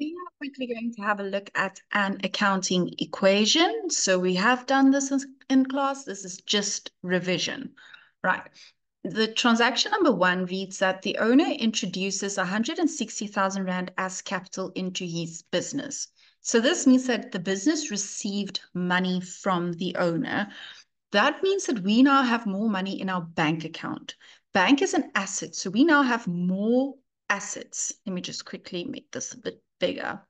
We are quickly going to have a look at an accounting equation. So we have done this in class. This is just revision, right? The transaction number one reads that the owner introduces 160,000 Rand as capital into his business. So this means that the business received money from the owner. That means that we now have more money in our bank account. Bank is an asset, so we now have more assets. Let me just quickly make this a bit bigger.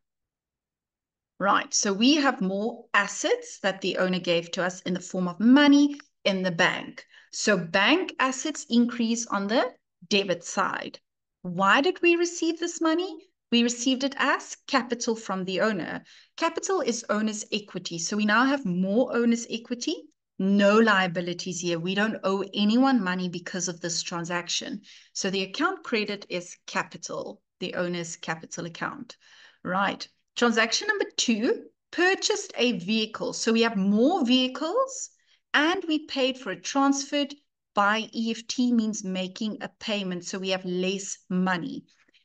Right, so we have more assets that the owner gave to us in the form of money in the bank. So bank assets increase on the debit side. Why did we receive this money? We received it as capital from the owner. Capital is owner's equity. So we now have more owner's equity, no liabilities here. We don't owe anyone money because of this transaction. So the account credit is capital, the owner's capital account. Right. Transaction number two, purchased a vehicle. So we have more vehicles and we paid for it. Transferred by EFT means making a payment. So we have less money.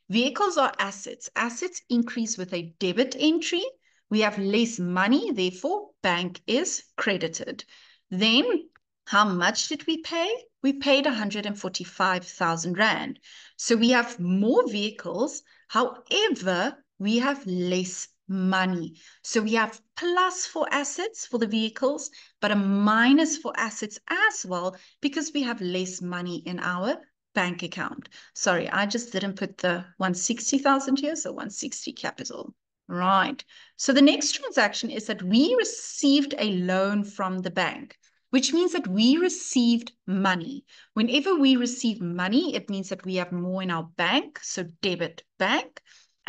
Vehicles are assets. Assets increase with a debit entry. We have less money, therefore bank is credited. Then how much did we pay? We paid 145,000 Rand. So we have more vehicles. However, we have less money. So we have plus for assets for the vehicles, but a minus for assets as well, because we have less money in our bank account. Sorry, I just didn't put the 160,000 here, so 160 capital. Right. So the next transaction is that we received a loan from the bank, which means that we received money. Whenever we receive money, it means that we have more in our bank, so debit bank,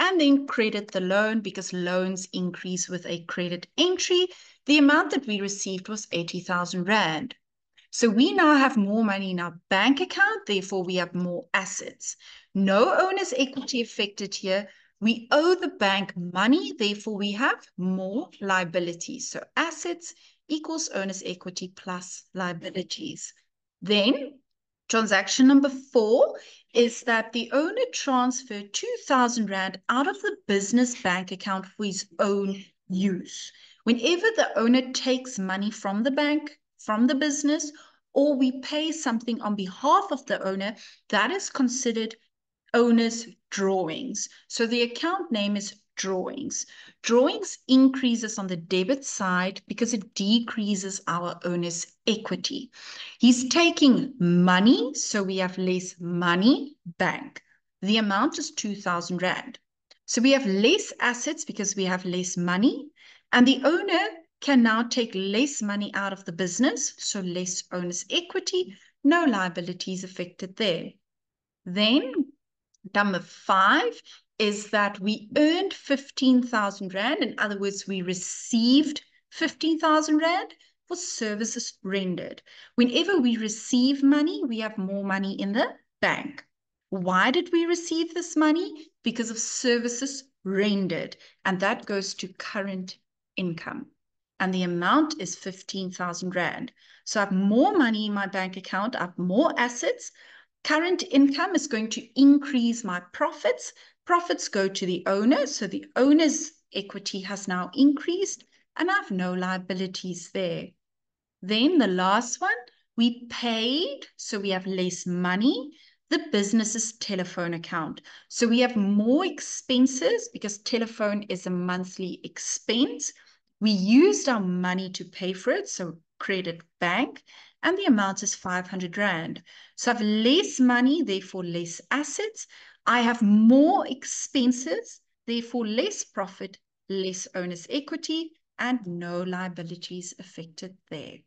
and then credit the loan because loans increase with a credit entry. The amount that we received was 80,000 Rand. So we now have more money in our bank account, therefore we have more assets. No owner's equity affected here. We owe the bank money, therefore we have more liabilities. So assets equals owner's equity plus liabilities. Then transaction number four is that the owner transferred 2,000 Rand out of the business bank account for his own use. Whenever the owner takes money from the bank, from the business, or we pay something on behalf of the owner, that is considered owner's drawings. So the account name is drawings. Drawings increases on the debit side because it decreases our owner's equity. He's taking money, so we have less money, bank. The amount is 2,000 Rand. So we have less assets because we have less money, and the owner can now take less money out of the business, so less owner's equity, no liabilities affected there. Then number five is that we earned 15,000 Rand. In other words, we received 15,000 Rand for services rendered. Whenever we receive money, we have more money in the bank. Why did we receive this money? Because of services rendered, and that goes to current income. And the amount is 15,000 Rand. So I have more money in my bank account, I have more assets. Current income is going to increase my profits. Profits go to the owner, so the owner's equity has now increased, and I have no liabilities there. Then the last one, we paid, so we have less money. The business's telephone account. So we have more expenses because telephone is a monthly expense. We used our money to pay for it, so credit bank, and the amount is 500 Rand. So I have less money, therefore less assets. I have more expenses, therefore less profit, less owner's equity, and no liabilities affected there.